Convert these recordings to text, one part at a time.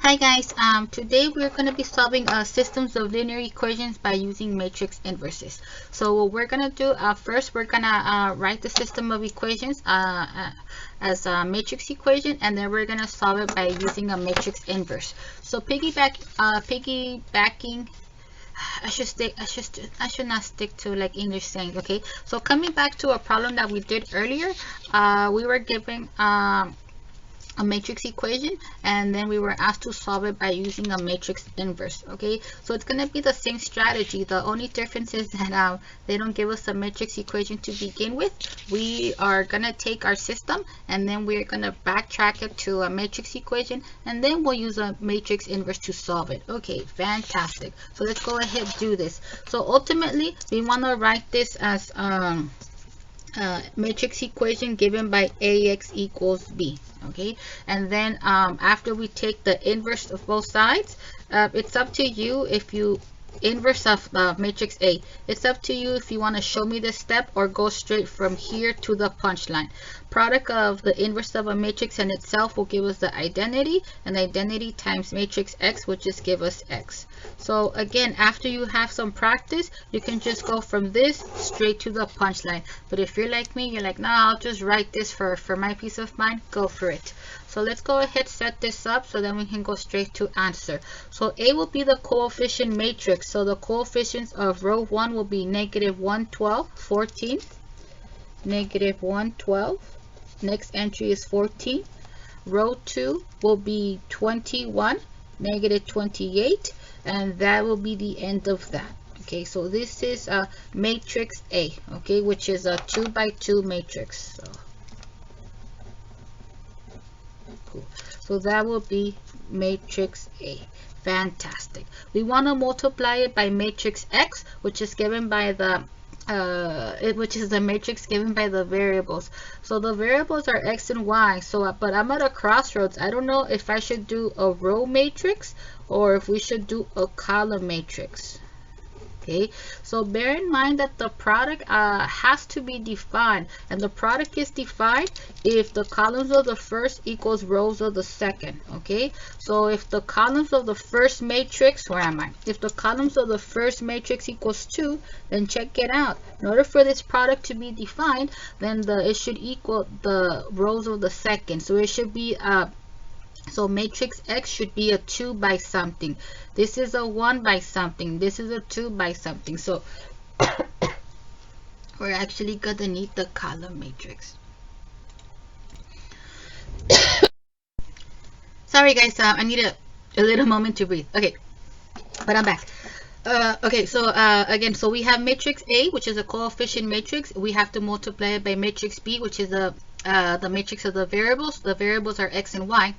Hi guys, today we're going to be solving systems of linear equations by using matrix inverses. So what we're going to do, first we're going to write the system of equations as a matrix equation, and then we're going to solve it by using a matrix inverse. So piggybacking, I should not stick to like English saying. Okay, so coming back to a problem that we did earlier, we were given a matrix equation, and then we were asked to solve it by using a matrix inverse. Okay, so it's going to be the same strategy. The only difference is that they don't give us a matrix equation to begin with. We are going to take our system and then we're going to backtrack it to a matrix equation, and then we'll use a matrix inverse to solve it. Okay, fantastic. So let's go ahead and do this. So ultimately we want to write this as matrix equation given by ax equals b. Okay, and then after we take the inverse of both sides, it's up to you if you inverse of matrix A. It's up to you if you want to show me this step or go straight from here to the punchline. Product of the inverse of a matrix and itself will give us the identity, and the identity times matrix X will just give us X. So again, after you have some practice, you can just go from this straight to the punchline. But if you're like me, you're like, nah, I'll just write this for my peace of mind, go for it. So let's go ahead, set this up so then we can go straight to answer. So A will be the coefficient matrix. So the coefficients of row 1 will be negative 112, 14, negative 112. Next entry is 14. Row 2 will be 21, negative 28, and that will be the end of that. Okay, so this is a matrix A, okay, which is a 2 by 2 matrix. So cool. So that will be matrix A. Fantastic. We want to multiply it by matrix X, which is given by the which is the matrix given by the variables. So the variables are X and Y. So but I'm at a crossroads. I don't know if I should do a row matrix or if we should do a column matrix. Okay, so bear in mind that the product has to be defined, and the product is defined if the columns of the first equals rows of the second. Okay, so if the columns of the first matrix, where am I? If the columns of the first matrix equals 2, then check it out. In order for this product to be defined, then it should equal the rows of the second. So it should be so matrix X should be a 2 by something. This is a 1 by something. This is a 2 by something. So we're actually going to need the column matrix. Sorry guys, I need a little moment to breathe. Okay, but I'm back. Okay, so again, so we have matrix A, which is a coefficient matrix. We have to multiply it by matrix B, which is the matrix of the variables. The variables are X and Y.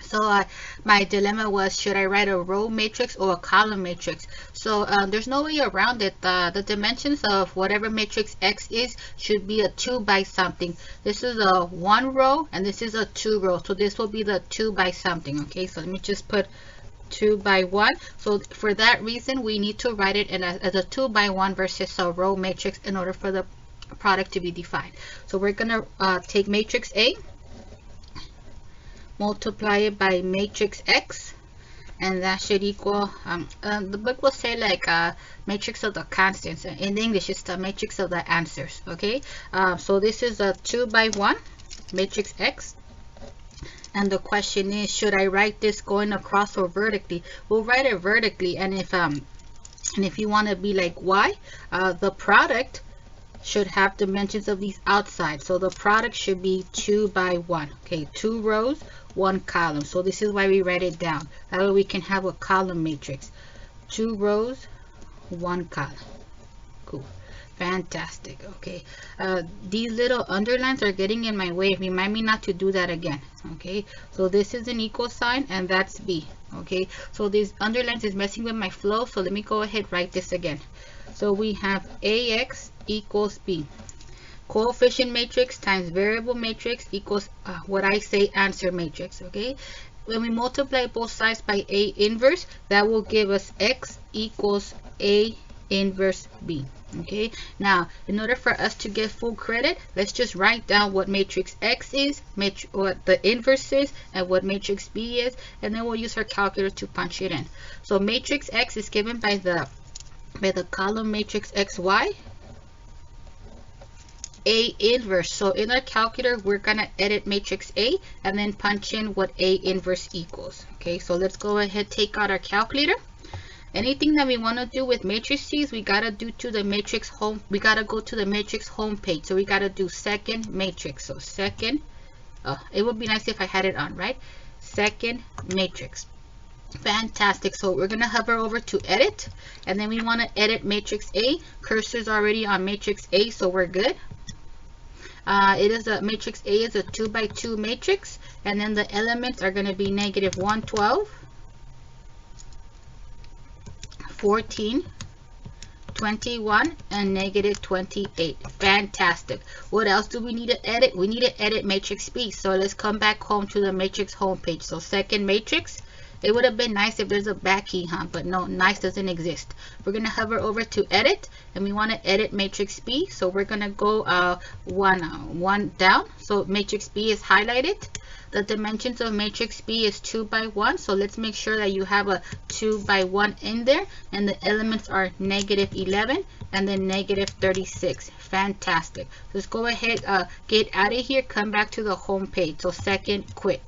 So my dilemma was, should I write a row matrix or a column matrix? So there's no way around it. The dimensions of whatever matrix X is should be a 2 by something. This is a 1 row and this is a 2 row. So this will be the 2 by something. Okay, so let me just put 2 by 1. So for that reason, we need to write it as a 2 by 1 versus a row matrix in order for the product to be defined. So we're going to take matrix A, multiply it by matrix X, and that should equal the book will say like matrix of the constants. In English it's the matrix of the answers. Okay, so this is a 2 by 1 matrix X, and the question is, should I write this going across or vertically? We'll write it vertically, and if you want to be like Y, the product should have dimensions of these outside. So the product should be 2 by 1. Okay, 2 rows, 1 column. So this is why we write it down. That way we can have a column matrix. 2 rows, 1 column. Cool. Fantastic. Okay. These little underlines are getting in my way. Remind me not to do that again. Okay. So this is an equal sign and that's B. Okay. So these underlines is messing with my flow. So let me go ahead, write this again. So we have AX equals B. Coefficient matrix times variable matrix equals what I say answer matrix. Okay, when we multiply both sides by A inverse, that will give us X equals A inverse B. Okay, now in order for us to get full credit, let's just write down what matrix X is, what the inverse is, and what matrix B is, and then we'll use our calculator to punch it in. So matrix X is given by the column matrix XY, A inverse. So in our calculator, we're gonna edit matrix A and then punch in what A inverse equals. Okay, so let's go ahead, take out our calculator. Anything that we want to do with matrices, we gotta do to the matrix home. We gotta go to the matrix home page. So we gotta do second matrix. So second, it would be nice if I had it on, right? Second matrix. Fantastic. So we're gonna hover over to edit, and then we want to edit matrix A. Cursor's already on matrix A, so we're good. It is a matrix A is a 2 by 2 matrix, and then the elements are going to be negative 1, 12, 14, 21, and negative 28. Fantastic. What else do we need to edit? We need to edit matrix B. So let's come back home to the matrix home page. So second matrix. It would have been nice if there's a back key, huh? But no, nice doesn't exist. We're going to hover over to edit, and we want to edit matrix B. So we're going to go one down. So matrix B is highlighted. The dimensions of matrix B is 2 by 1. So let's make sure that you have a 2 by 1 in there. And the elements are negative 11 and then negative 36. Fantastic. Let's go ahead, get out of here, come back to the home page. So second, quit.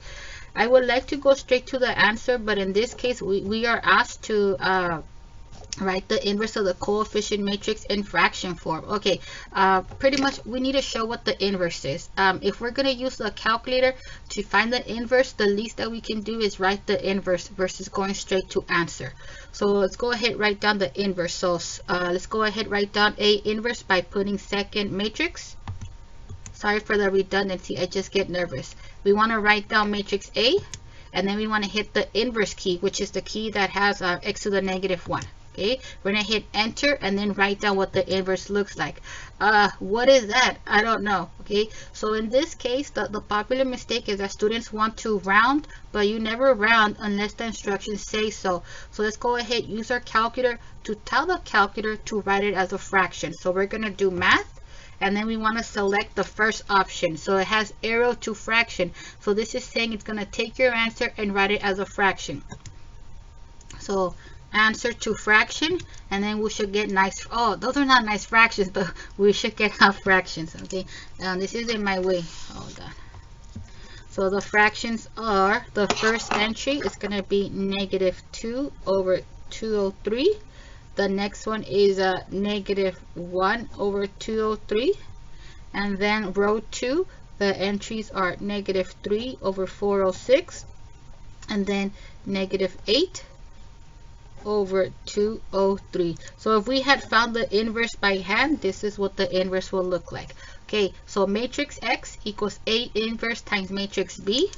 I would like to go straight to the answer, but in this case, we are asked to write the inverse of the coefficient matrix in fraction form. Okay, pretty much we need to show what the inverse is. If we're going to use the calculator to find the inverse, the least that we can do is write the inverse versus going straight to answer. So let's go ahead, write down the inverse. So let's go ahead, write down A inverse by putting second matrix. Sorry for the redundancy, I just get nervous. We want to write down matrix A, and then we want to hit the inverse key, which is the key that has x to the negative 1. Okay, we're going to hit enter and then write down what the inverse looks like. What is that? I don't know. Okay, so in this case, the popular mistake is that students want to round, but you never round unless the instructions say so. So let's go ahead, use our calculator to tell the calculator to write it as a fraction. So we're going to do math. And then we want to select the first option. So it has arrow to fraction. So this is saying it's going to take your answer and write it as a fraction. So answer to fraction, and then we should get nice, oh, those are not nice fractions, but we should get half fractions. Okay, this is in my way. Hold on. So the fractions are, the first entry is going to be negative 2 over 203. The next one is negative 1 over 203. And then row 2, the entries are negative 3 over 406. And then negative 8 over 203. So if we had found the inverse by hand, this is what the inverse will look like. Okay, so matrix X equals A inverse times matrix B.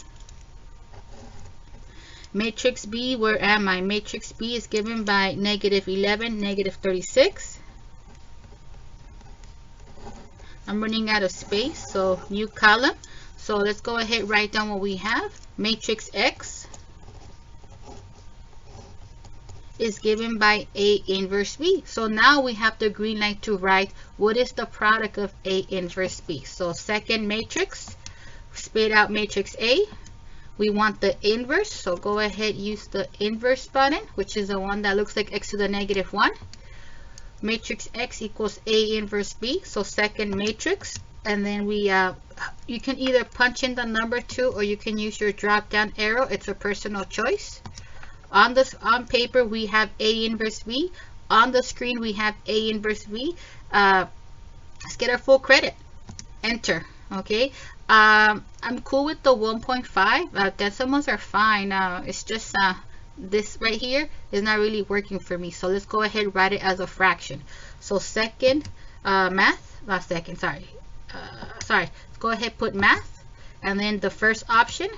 Matrix B, where am I? Matrix B is given by negative 11, negative 36. I'm running out of space, so new column. So let's go ahead, write down what we have. Matrix X is given by A inverse B. So now we have the green light to write what is the product of A inverse B. So second matrix, spit out matrix A. We want the inverse, so go ahead, use the inverse button, which is the one that looks like x to the negative 1. Matrix X equals A inverse B, so second matrix. And then we, you can either punch in the number 2 or you can use your drop down arrow. It's a personal choice. On paper, we have A inverse B. On the screen, we have A inverse B. Let's get our full credit. Enter. Okay. I'm cool with the 1.5. Decimals are fine. It's just this right here is not really working for me. So let's go ahead and write it as a fraction. So second let's go ahead, put math, and then the first option,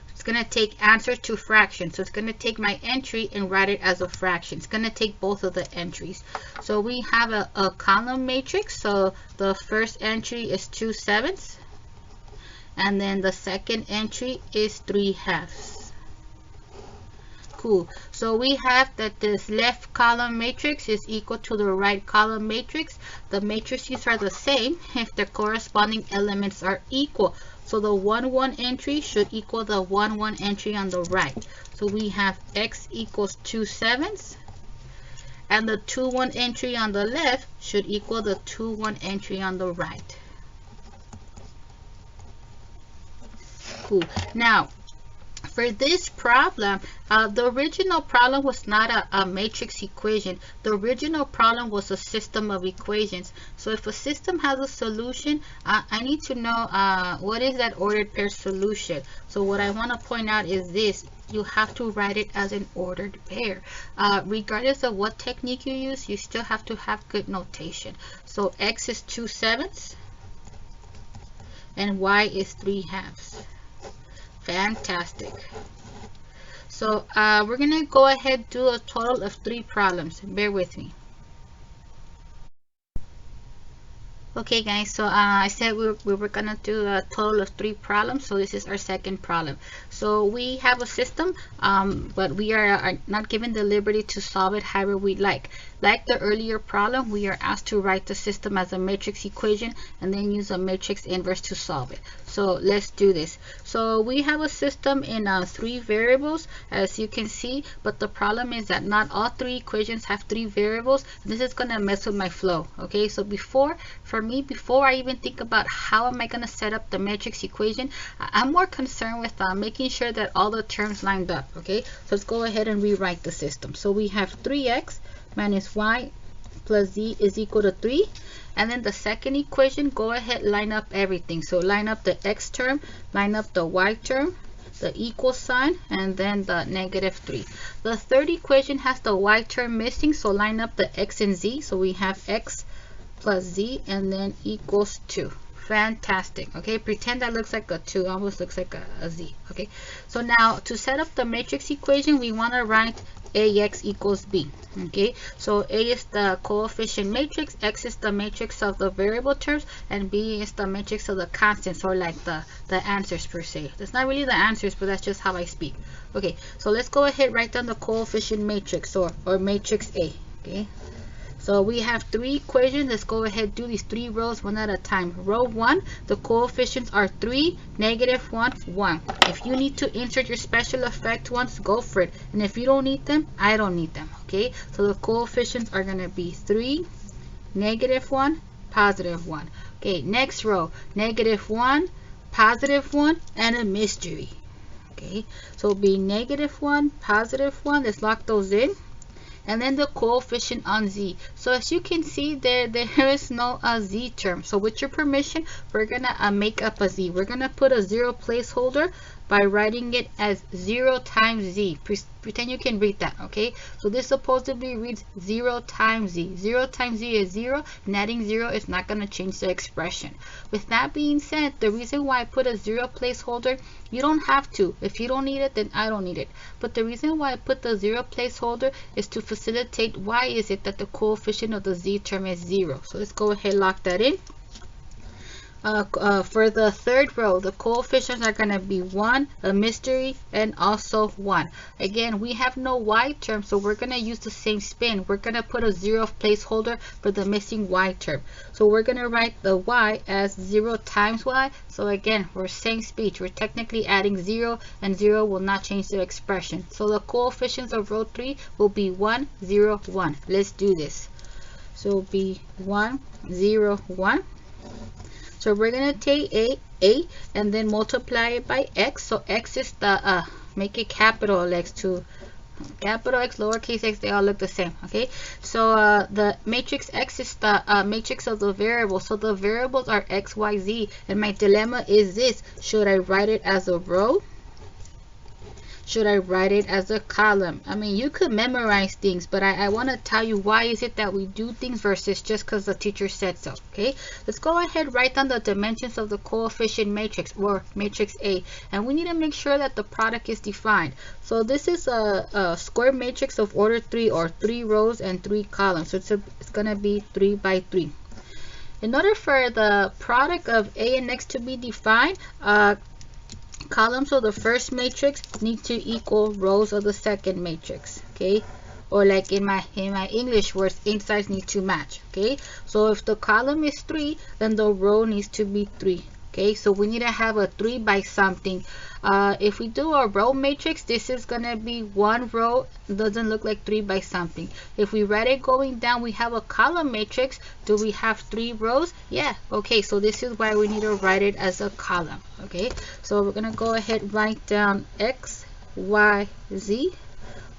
it's going to take answer to fraction. So it's going to take my entry and write it as a fraction. It's going to take both of the entries. So we have a column matrix. So the first entry is 2/7. And then the second entry is 3/2. Cool. So we have that this left column matrix is equal to the right column matrix. The matrices are the same if the corresponding elements are equal. So the 1, 1 entry should equal the 1, 1 entry on the right. So we have x equals 2/7, and the 2, 1 entry on the left should equal the 2, 1 entry on the right. Cool. Now, for this problem, the original problem was not a matrix equation. The original problem was a system of equations. So if a system has a solution, I need to know what is that ordered pair solution. So what I want to point out is this. You have to write it as an ordered pair. Regardless of what technique you use, you still have to have good notation. So x is 2/7 and y is 3/2. Fantastic. So we're gonna go ahead and do a total of 3 problems. Bear with me. Okay guys, so I said we were gonna do a total of 3 problems, so this is our second problem. So we have a system, but we are not given the liberty to solve it however we like. Like the earlier problem, we are asked to write the system as a matrix equation and then use a matrix inverse to solve it. So let's do this. So we have a system in 3 variables, as you can see, but the problem is that not all 3 equations have 3 variables. This is gonna mess with my flow. Okay, so before I even think about how am I going to set up the matrix equation, I'm more concerned with making sure that all the terms lined up. Okay, so let's go ahead and rewrite the system. So we have 3x minus y plus z is equal to 3, and then the second equation, go ahead, line up everything. So line up the x term, line up the y term, the equal sign, and then the -3. The third equation has the y term missing, so line up the x and z. So we have x plus z and then equals 2. Fantastic. Okay, pretend that looks like a 2, almost looks like a z. Okay, so now to set up the matrix equation, we want to write ax equals b. Okay, so a is the coefficient matrix, x is the matrix of the variable terms, and b is the matrix of the constants, or like the answers per se. That's not really the answers, but that's just how I speak. Okay, so let's go ahead, write down the coefficient matrix, or matrix A. Okay, so we have 3 equations. Let's go ahead, do these 3 rows one at a time. Row 1, the coefficients are 3, -1, 1. If you need to insert your special effect ones, go for it. And if you don't need them, I don't need them. Okay, so the coefficients are going to be 3, -1, +1. Okay, next row, -1, +1, and a mystery. Okay, so it'll be -1, +1. Let's lock those in. And then the coefficient on z. So as you can see, there is no z term. So with your permission, we're gonna make up a z. We're gonna put a 0 placeholder by writing it as 0 times z. Pretend you can read that. Okay, so this supposedly reads 0 times z. 0 times z is 0, and adding 0 is not going to change the expression. With that being said, the reason why I put a 0 placeholder, you don't have to. If you don't need it, then I don't need it. But the reason why I put the 0 placeholder is to facilitate why is it that the coefficient of the z term is 0. So let's go ahead and lock that in. For the third row, the coefficients are going to be 1, a mystery, and also 1. Again, we have no y term, so we're going to use the same spin. We're going to put a 0 placeholder for the missing y term. So we're going to write the y as 0 times y. So again, we're same speech. We're technically adding 0, and 0 will not change the expression. So the coefficients of row 3 will be 1, 0, 1. Let's do this. So it'll be 1, 0, 1. So we're going to take a and then multiply it by x. So x is the, make it capital X to capital X, lowercase x, they all look the same. Okay, so the matrix x is the matrix of the variable. So the variables are x, y, z. And my dilemma is this. Should I write it as a row? Should I write it as a column? I mean, you could memorize things, but I want to tell you why is it that we do things versus just because the teacher said so. Okay, let's go ahead, write down the dimensions of the coefficient matrix, or matrix A, and we need to make sure that the product is defined. So this is a square matrix of order 3, or 3 rows and 3 columns. So it's going to be 3 by 3. In order for the product of A and X to be defined, columns of the first matrix need to equal rows of the second matrix, okay? Or like in my English words, insides need to match, okay? So if the column is 3, then the row needs to be 3, okay? So we need to have a 3 by something. If we do a row matrix, this is gonna be one row. It doesn't look like 3 by something. If we write it going down, we have a column matrix. Do we have 3 rows? Yeah, okay, so this is why we need to write it as a column, okay? So we're gonna go ahead, write down X, Y, Z,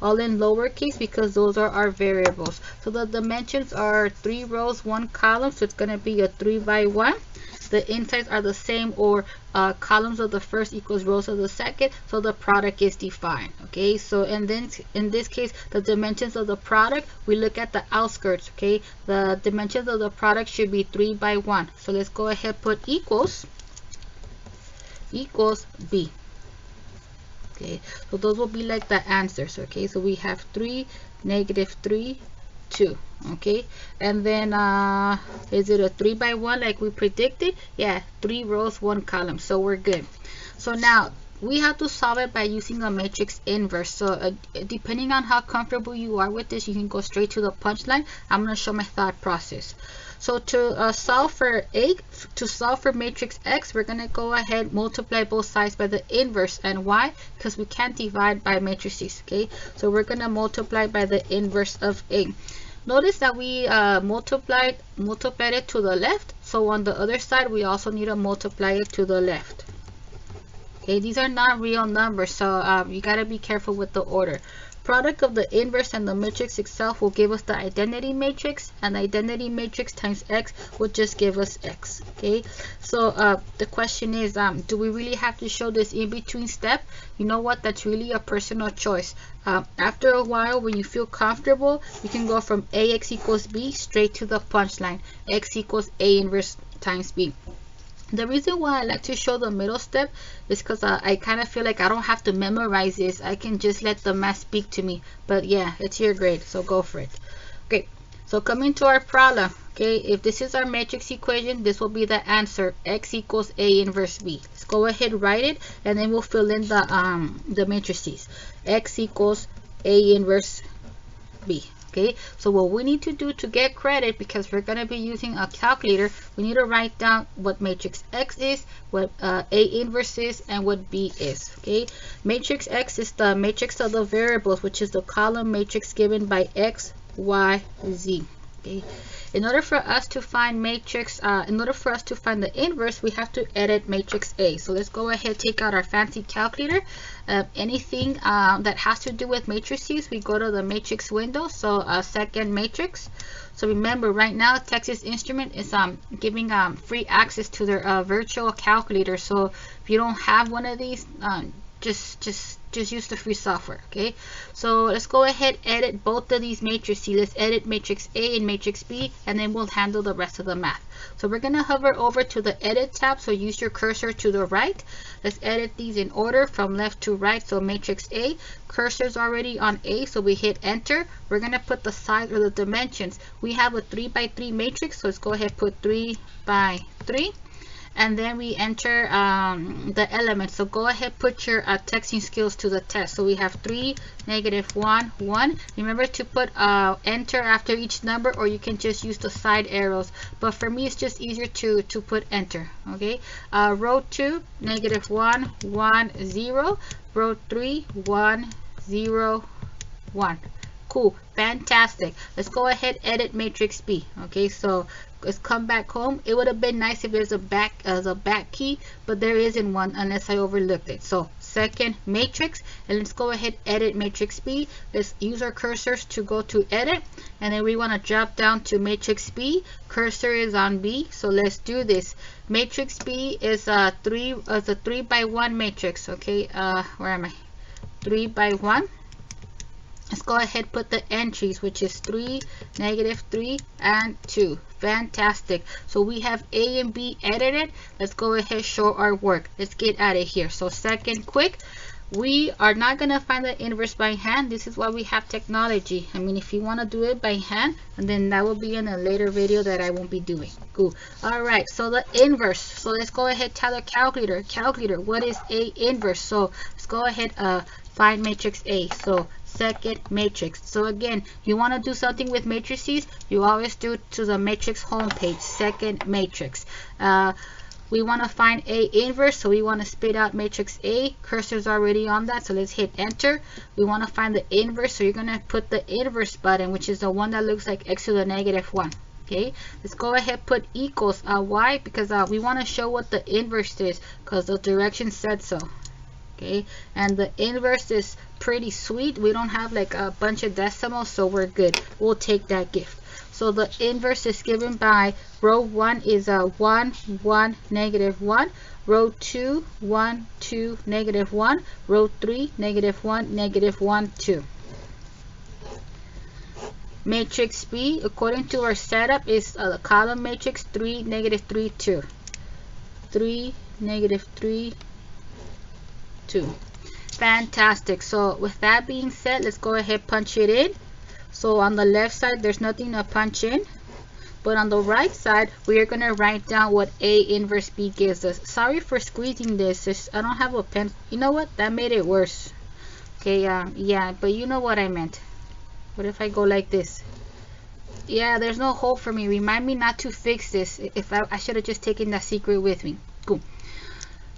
all in lowercase because those are our variables. So the dimensions are 3 rows, 1 column, so it's gonna be a 3 by 1. The insides are the same, or columns of the first equals rows of the second, so the product is defined, okay? So and then in this case, the dimensions of the product, we look at the outskirts, okay? The dimensions of the product should be 3 by 1. So let's go ahead, put equals B. Okay, so those will be like the answers, okay? So we have 3, -3, 2, okay? And then is it a 3 by 1 like we predicted? Yeah, 3 rows, 1 column, so we're good. So now we have to solve it by using a matrix inverse. So depending on how comfortable you are with this, you can go straight to the punchline. I'm going to show my thought process. So to solve for matrix X, we're going to go ahead, multiply both sides by the inverse. And why? Because we can't divide by matrices, okay? So we're going to multiply by the inverse of A. Notice that we multiplied it to the left. So on the other side, we also need to multiply it to the left. Okay, these are not real numbers, so you got to be careful with the order. Product of the inverse and the matrix itself will give us the identity matrix, and the identity matrix times X will just give us X, okay? So the question is, do we really have to show this in-between step? You know what? That's really a personal choice. After a while, when you feel comfortable, you can go from AX equals B straight to the punchline. X equals A inverse times B. The reason why I like to show the middle step is because I kind of feel like I don't have to memorize this. I can just let the math speak to me. But yeah, it's your grade, so go for it. Okay, so coming to our problem. Okay, if this is our matrix equation, this will be the answer. X equals A inverse B. Let's go ahead, write it, and then we'll fill in the matrices. X equals A inverse B. Okay, so what we need to do to get credit, because we're going to be using a calculator, we need to write down what matrix X is, what A inverse is, and what B is. Okay, matrix X is the matrix of the variables, which is the column matrix given by X, Y, Z. Okay, in order for us to find matrix, in order for us to find the inverse, we have to edit matrix A. So let's go ahead, take out our fancy calculator. Anything that has to do with matrices, we go to the matrix window. So second matrix. So remember, right now Texas Instrument is giving free access to their virtual calculator. So if you don't have one of these, just use the free software. Okay, so let's go ahead, edit both of these matrices. Let's edit matrix A and matrix B, and then we'll handle the rest of the math. So we're gonna hover over to the edit tab, so use your cursor to the right. Let's edit these in order from left to right. So matrix A, cursor's already on A, so we hit enter. We're gonna put the size or the dimensions. We have a 3 by 3 matrix, so let's go ahead, put 3 by 3. And then we enter the elements. So go ahead, put your texting skills to the test. So we have 3, -1, 1. Remember to put enter after each number, or you can just use the side arrows. But for me, it's just easier to put enter. Okay. Row 2, -1, 1, 0. Row 3, 1, 0, 1. Cool, fantastic. Let's go ahead, edit matrix B. Okay, so let's come back home. It would have been nice if there's a back key, but there isn't one unless I overlooked it. So second matrix, and let's go ahead, edit matrix B. Let's use our cursors to go to edit, and then we want to drop down to matrix B. Cursor is on B, so let's do this. Matrix B is a 3 by 1 matrix. Okay, where am I? 3 by 1. Let's go ahead, put the entries, which is 3, -3, and 2. Fantastic. So we have A and B edited. Let's go ahead, show our work. Let's get out of here. So second quick, we are not going to find the inverse by hand. This is why we have technology. I mean, if you want to do it by hand, and then that will be in a later video that I won't be doing. Cool. All right, so the inverse. So let's go ahead, tell the calculator, what is A inverse? So let's go ahead, find matrix A. So second matrix. So again, you want to do something with matrices, you always do it to the matrix homepage, second matrix. We want to find A inverse, so we want to spit out matrix A. Cursor's already on that, so let's hit enter. We want to find the inverse, so you're going to put the inverse button, which is the one that looks like x to the negative 1. Okay, let's go ahead, put equals. Why? Because we want to show what the inverse is, because the direction said so. Okay, and the inverse is pretty sweet. We don't have like a bunch of decimals, so we're good. We'll take that gift. So the inverse is given by row 1 is 1 1 negative 1, row 2 1 2 negative 1, row 3 negative 1 negative 1 2. Matrix B, according to our setup, is a column matrix 3 negative 3 2, 3 negative 3 2. Fantastic. So with that being said, let's go ahead, punch it in. So on the left side, there's nothing to punch in, but on the right side, we are going to write down what A inverse B gives us. Sorry for squeezing this. I don't have a pen. You know what? That made it worse. Okay, yeah, but you know what I meant. What if I go like this? Yeah, there's no hole for me. Remind me not to fix this. If I should have just taken that secret with me. Cool.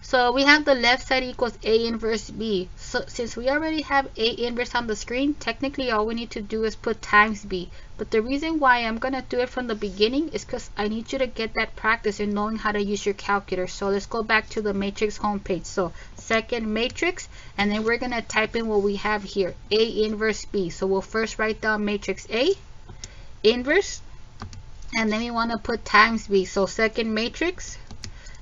So we have the left side equals A inverse B. So since we already have A inverse on the screen, technically all we need to do is put times B. But the reason why I'm going to do it from the beginning is because I need you to get that practice in knowing how to use your calculator. So let's go back to the matrix homepage. So second matrix, and then we're going to type in what we have here, A inverse B. So we'll first write down matrix A inverse, and then we want to put times B. So second matrix,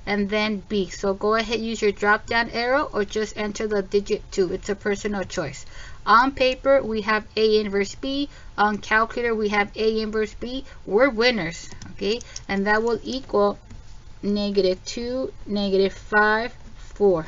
and then B. So go ahead, use your drop down arrow, or just enter the digit 2. It's a personal choice. On paper, we have A inverse B. On calculator, we have A inverse B. We're winners, okay? And that will equal negative 2, negative 5, 4.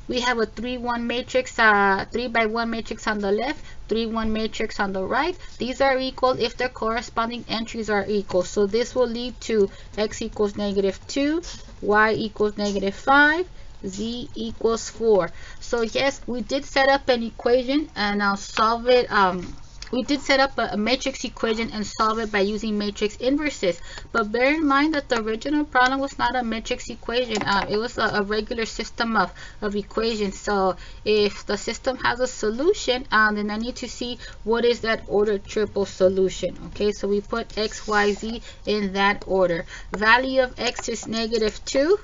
We have a 3-1 matrix, 3 by 1 matrix on the left, 3-1 matrix on the right. These are equal if the corresponding entries are equal. So this will lead to x equals negative 2, y equals negative 5, z equals 4. So yes, we did set up an equation, and I'll solve it. We did set up a matrix equation and solve it by using matrix inverses. But bear in mind that the original problem was not a matrix equation. It was a regular system of equations. So if the system has a solution, then I need to see what is that order triple solution. Okay, so we put x, y, z in that order. Value of x is negative 2.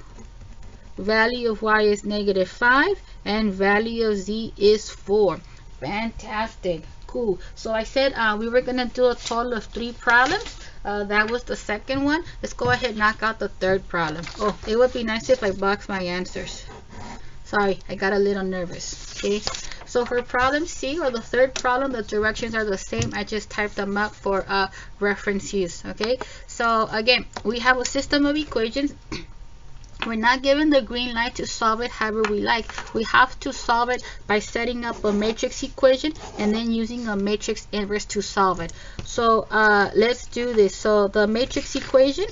Value of y is negative 5. And value of z is 4. Fantastic. Cool. So I said we were going to do a total of 3 problems. That was the second one. Let's go ahead and knock out the third problem. Oh, it would be nice if I boxed my answers. Sorry, I got a little nervous. Okay. So for problem C, or the third problem, the directions are the same. I just typed them up for reference use. Okay. So again, we have a system of equations. We're not given the green light to solve it however we like. We have to solve it by setting up a matrix equation and then using a matrix inverse to solve it. So let's do this. So the matrix equation,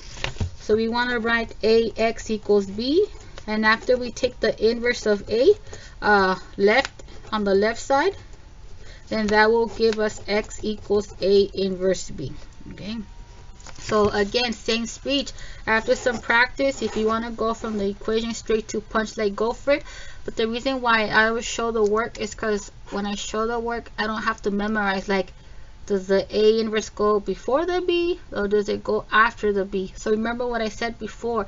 so we want to write AX equals B, and after we take the inverse of A left on the left side, then that will give us X equals A inverse B. Okay. So again, same speech. After some practice, if you want to go from the equation straight to punch, like, go for it. But the reason why I always show the work is because when I show the work, I don't have to memorize, like, does the A inverse go before the B, or does it go after the B? So remember what I said before,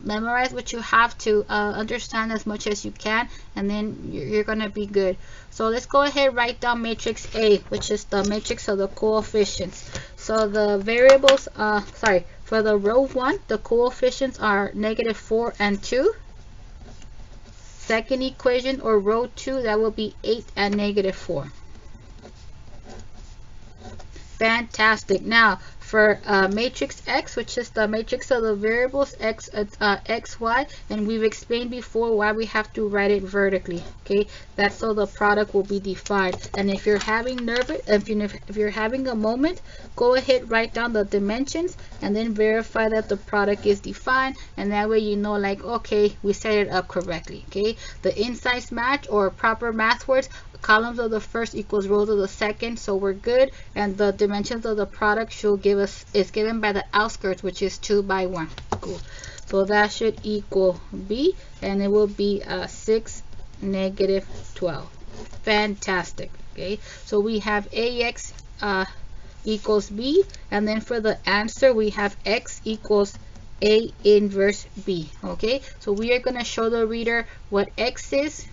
memorize what you have to, understand as much as you can, and then you're gonna be good. So let's go ahead and write down matrix A, which is the matrix of the coefficients. So the variables, for the row 1, the coefficients are negative 4 and 2. Second equation, or row 2, that will be 8 and negative 4. Fantastic. Now for matrix X, which is the matrix of the variables X, X, Y, and we've explained before why we have to write it vertically. Okay, that's so the product will be defined. And if you're having if you're having a moment, go ahead, write down the dimensions, and then verify that the product is defined, and that way you know, like, okay, we set it up correctly. Okay, the insides match, or proper math words, columns of the first equals rows of the second, so we're good. And the dimensions of the product should give us, is given by the outskirts, which is 2 by 1. Cool. So that should equal B, and it will be 6, negative 12. Fantastic. Okay, so we have AX equals B, and then for the answer we have X equals A inverse B. Okay, so we are going to show the reader what X is,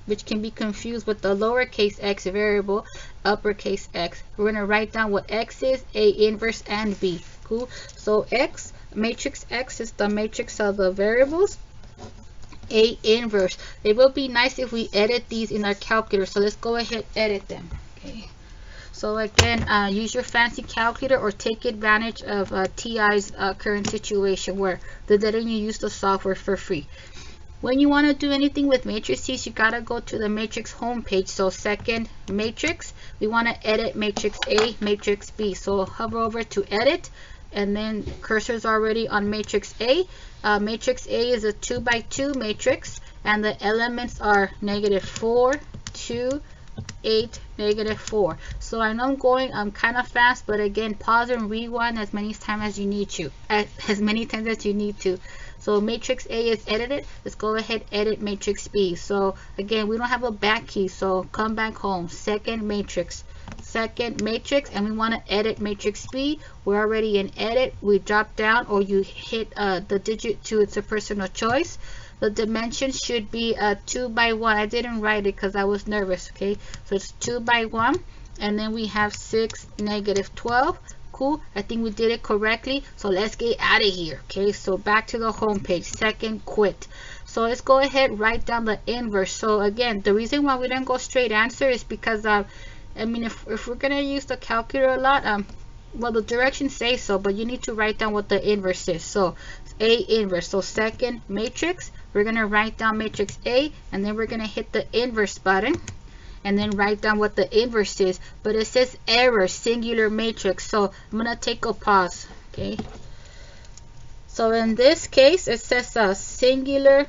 which can be confused with the lowercase x variable, uppercase X. We're going to write down what X is, A inverse and B. Cool. So X, matrix X is the matrix of the variables, A inverse. It will be nice if we edit these in our calculator, so let's go ahead edit them. Okay. So again, use your fancy calculator or take advantage of TI's current situation where they're letting you use the software for free. When you want to do anything with matrices, you gotta go to the matrix homepage. So second matrix, we want to edit matrix A, matrix B. So hover over to edit, and then cursor's already on matrix A. Matrix A is a 2 by 2 matrix, and the elements are -4, 2, 8, -4. So I know I'm going kind of fast, but again, pause and rewind as many times as you need to. So matrix A is edited. Let's go ahead, edit matrix B. So again, we don't have a back key, so come back home. Second matrix, and we want to edit matrix B. We're already in edit. We drop down, or you hit the digit 2. It's a personal choice. The dimensions should be 2 by 1. I didn't write it because I was nervous. Okay, so it's 2 by 1, and then we have 6, -12. Cool. I think we did it correctly, so let's get out of here. Okay, so back to the home page. Second, quit. So let's go ahead, write down the inverse. So again, the reason why we didn't go straight answer is because I mean, if we're gonna use the calculator a lot, well, the directions say so, but you need to write down what the inverse is. So A inverse. So second matrix, we're gonna write down matrix A, and then we're gonna hit the inverse button, and then write down what the inverse is. But it says error, singular matrix, so I'm gonna take a pause. Okay, so in this case it says a singular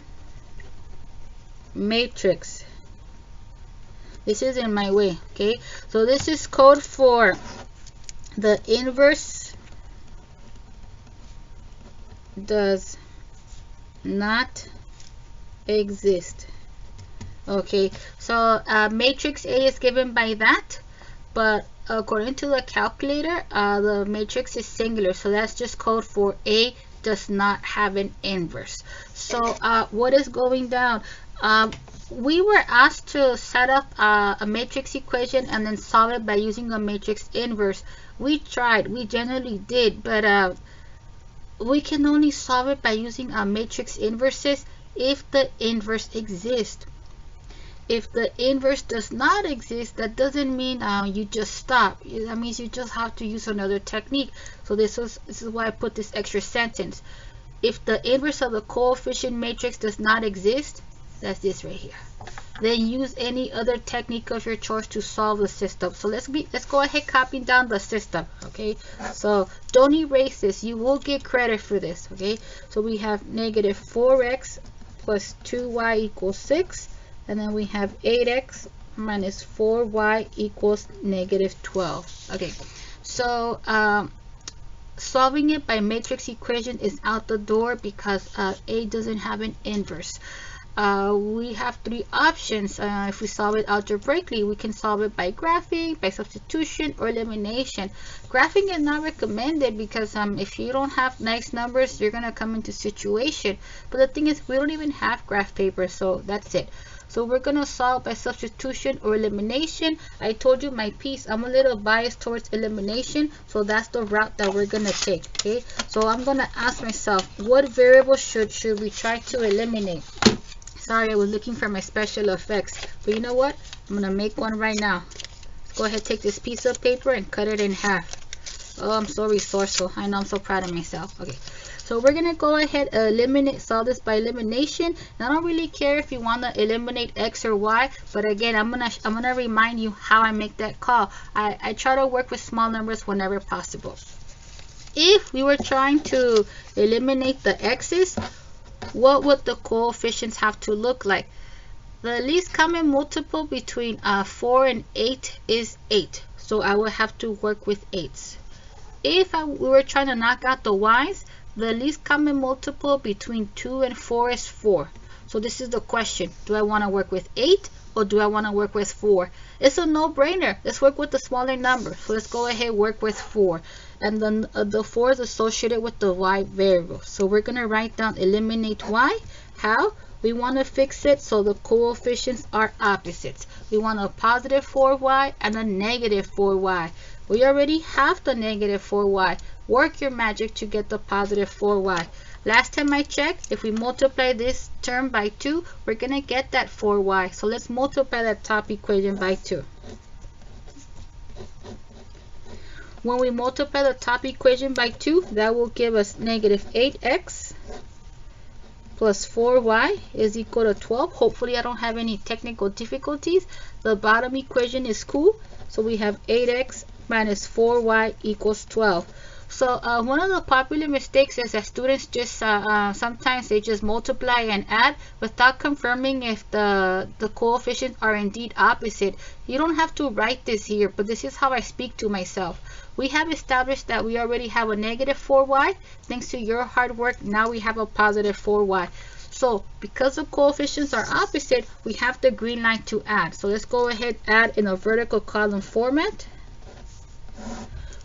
matrix. This is in my way. Okay, so this is code for the inverse does not exist. Okay, so matrix A is given by that, but according to the calculator, the matrix is singular, so that's just code for A does not have an inverse. So what is going down? We were asked to set up a matrix equation and then solve it by using a matrix inverse. We tried, we generally did, but we can only solve it by using matrix inverses if the inverse exists. If the inverse does not exist, that doesn't mean you just stop. That means you just have to use another technique. So this is why I put this extra sentence. If the inverse of the coefficient matrix does not exist, that's this right here, then use any other technique of your choice to solve the system. So let's go ahead copying down the system. Okay, so don't erase this, you will get credit for this. Okay, so we have -4x plus 2y equals 6, and then we have 8x minus 4y equals -12. Okay, so solving it by matrix equation is out the door because A doesn't have an inverse. We have 3 options. If we solve it algebraically, we can solve it by graphing, by substitution, or elimination. Graphing is not recommended because if you don't have nice numbers, you're gonna come into situation. But the thing is, we don't even have graph paper, so that's it. So we're gonna solve by substitution or elimination. I told you my piece, I'm a little biased towards elimination, so that's the route that we're gonna take. Okay, so I'm gonna ask myself, what variable should we try to eliminate? Sorry, I was looking for my special effects, but you know what? I'm gonna make one right now. Let's go ahead, take this piece of paper and cut it in half. Oh, I'm so resourceful. I know, I'm so proud of myself. Okay, so we're gonna go ahead solve this by elimination. And I don't really care if you want to eliminate x or y, but again, I'm gonna remind you how I make that call. I try to work with small numbers whenever possible. If we were trying to eliminate the x's, what would the coefficients have to look like? The least common multiple between 4 and 8 is 8. So I will have to work with 8s. If we were trying to knock out the y's, the least common multiple between 2 and 4 is 4. So this is the question. Do I want to work with 8 or do I want to work with 4? It's a no-brainer. Let's work with the smaller number. So let's go ahead and work with 4. And then the 4 is associated with the y variable. So we're going to write down eliminate y. How? We want to fix it so the coefficients are opposites. We want a positive 4y and a negative 4y. We already have the negative 4y. Work your magic to get the positive 4y. Last time I checked, if we multiply this term by 2, we're going to get that 4y. So let's multiply that top equation by 2. When we multiply the top equation by 2, that will give us negative 8x plus 4y is equal to 12. Hopefully I don't have any technical difficulties. The bottom equation is cool. So we have 8x minus 4y equals 12. So one of the popular mistakes is that students just sometimes they just multiply and add without confirming if the coefficients are indeed opposite. You don't have to write this here, but this is how I speak to myself. We have established that we already have a negative 4y. Thanks to your hard work, now we have a positive 4y. So because the coefficients are opposite, we have the green line to add. So let's go ahead add in a vertical column format.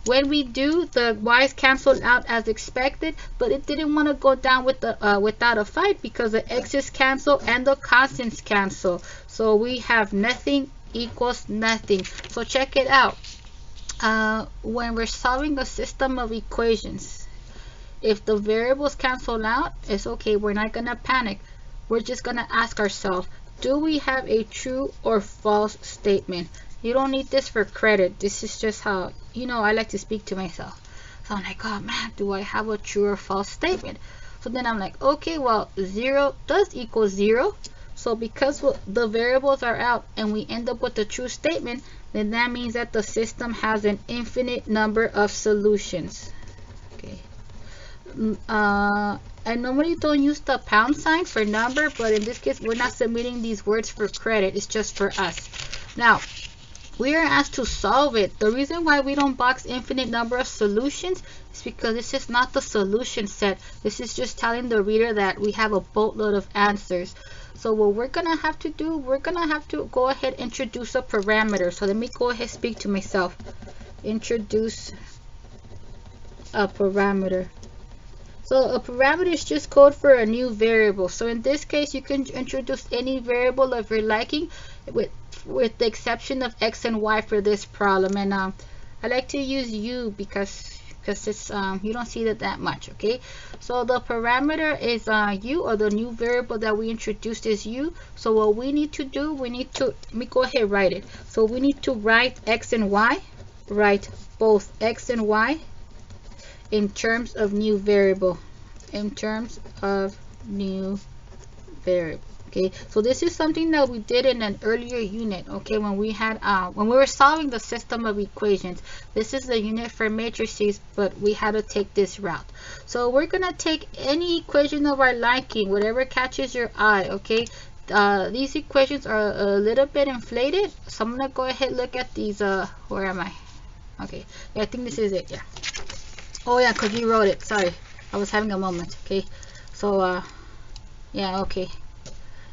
When we do, the y's canceled out as expected, but it didn't want to go down with the without a fight because the x's cancel and the constants cancel. So we have nothing equals nothing. So check it out. When we're solving a system of equations, if the variables cancel out, it's okay. We're not gonna panic. We're just gonna ask ourselves, do we have a true or false statement? You don't need this for credit. This is just how, you know, I like to speak to myself. So I'm like, oh man, do I have a true or false statement? So then I'm like, okay, well, 0 does equal 0. So because the variables are out and we end up with a true statement, then that means that the system has an infinite number of solutions. Okay. I normally don't use the pound sign for number, but in this case, we're not submitting these words for credit. It's just for us. Now, we are asked to solve it. The reason why we don't box infinite number of solutions is because this is not the solution set. This is just telling the reader that we have a boatload of answers. So what we're gonna have to do, we're gonna have to go ahead and introduce a parameter. So let me go ahead and speak to myself. Introduce a parameter. So a parameter is just code for a new variable. So in this case, you can introduce any variable of your liking with the exception of x and y for this problem. And I like to use u because it's you don't see that much. Okay, so the parameter is u, or the new variable that we introduced is u. So what we need to do, we need to, let me go ahead and write it. So we need to write x and y, write both x and y in terms of new variable, in terms of new variable. Okay, so this is something that we did in an earlier unit. Okay, when we had when we were solving the system of equations. This is the unit for matrices, but we had to take this route. So we're gonna take any equation of our liking, whatever catches your eye. Okay, these equations are a little bit inflated, so I'm gonna go ahead and look at these. Where am I? Okay, yeah, I think this is it. Yeah. Oh yeah, because you wrote it. Sorry, I was having a moment. Okay, so yeah, okay.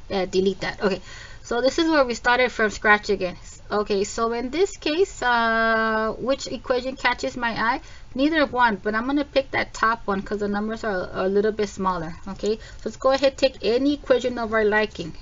Yeah, delete that. Okay, so this is where we started from scratch again. Okay, so in this case, which equation catches my eye? Neither one, but I'm gonna pick that top one because the numbers are a little bit smaller. Okay, so let's go ahead and take any equation of our liking.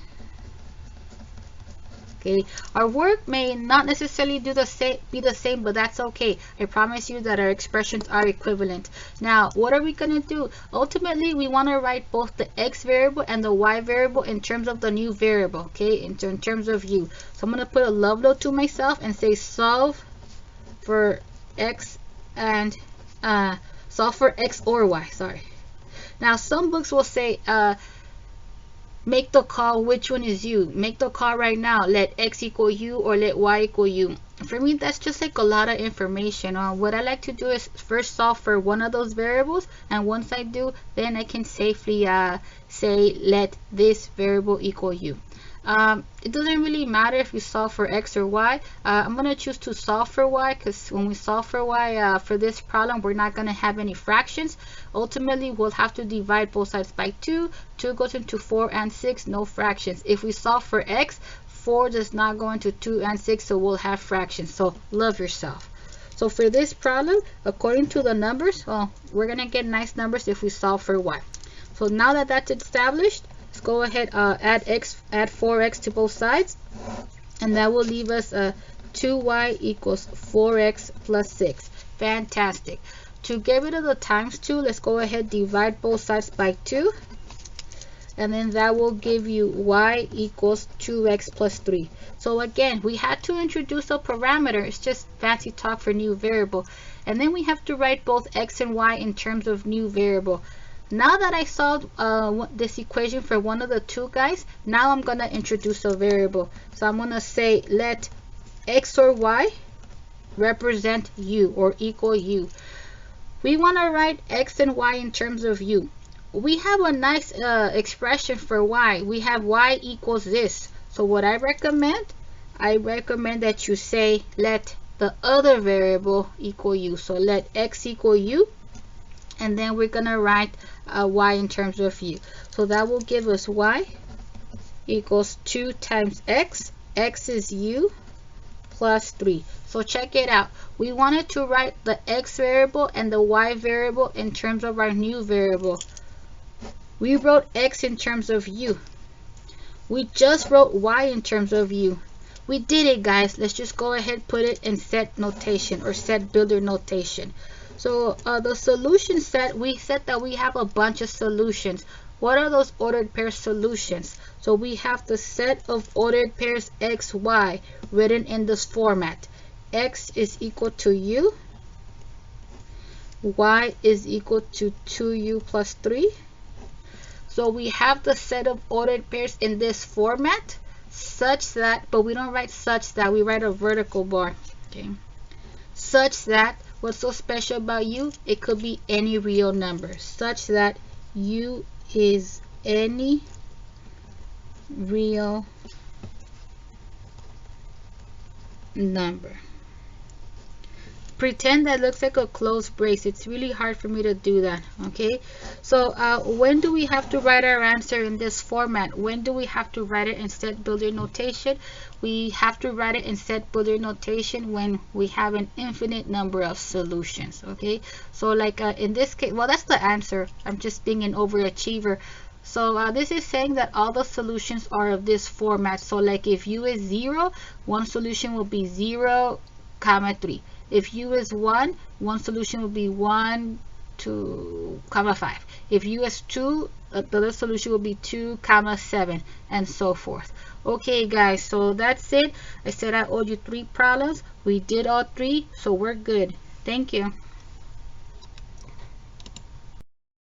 Okay, our work may not necessarily be the same, but that's okay. I promise you that our expressions are equivalent. Now, what are we gonna do? Ultimately, we want to write both the x variable and the y variable in terms of the new variable. Okay, in terms of u. So I'm gonna put a love note to myself and say solve for x and solve for x or y, sorry. Now some books will say make the call, which one is you, make the call right now, let x equal you or let y equal you. For me, that's just like a lot of information. What I like to do is first solve for one of those variables, and once I do, then I can safely say let this variable equal you. It doesn't really matter if you solve for x or y. I'm going to choose to solve for y, because when we solve for y for this problem, we're not going to have any fractions. Ultimately, we'll have to divide both sides by 2. 2 goes into 4 and 6, no fractions. If we solve for x, 4 does not go into 2 and 6, so we'll have fractions. So love yourself. So for this problem, according to the numbers, we're going to get nice numbers if we solve for y. So now that that's established, let's go ahead, add 4x to both sides, and that will leave us 2y equals 4x plus 6. Fantastic. To get rid of the times 2, let's go ahead, divide both sides by 2, and then that will give you y equals 2x plus 3. So again, we had to introduce a parameter. It's just fancy talk for new variable. And then we have to write both x and y in terms of new variable. Now that I solved this equation for one of the two guys, now I'm going to introduce a variable. So I'm going to say let x or y represent u or equal u. We want to write x and y in terms of u. We have a nice expression for y. We have y equals this. So what I recommend that you say let the other variable equal u. So let x equal u, and then we're going to write y in terms of u. So that will give us y equals 2 times x. X is u plus 3. So check it out. We wanted to write the x variable and the y variable in terms of our new variable. We wrote x in terms of u. We just wrote y in terms of u. We did it, guys. Let's just go ahead, put it in set notation or set builder notation. So the solution set, we said that we have a bunch of solutions. What are those ordered pair solutions? So we have the set of ordered pairs x, y written in this format. X is equal to u. Y is equal to 2u plus 3. So we have the set of ordered pairs in this format such that, but we don't write such that, we write a vertical bar. Okay. Such that, what's so special about u? It could be any real number. Such that u is any real number. Pretend that looks like a closed brace. It's really hard for me to do that. Okay, so when do we have to write our answer in this format? When do we have to write it in set builder notation? We have to write it in set builder notation when we have an infinite number of solutions. Okay, so like in this case, well, that's the answer. I'm just being an overachiever. So this is saying that all the solutions are of this format. So like if u is 0, one solution will be 0, 3. If u is 1, one solution will be 1, 2, 5. If u is 2, the other solution will be 2, 7, and so forth. Okay, guys, so that's it. I said I owed you 3 problems. We did all 3, so we're good. Thank you.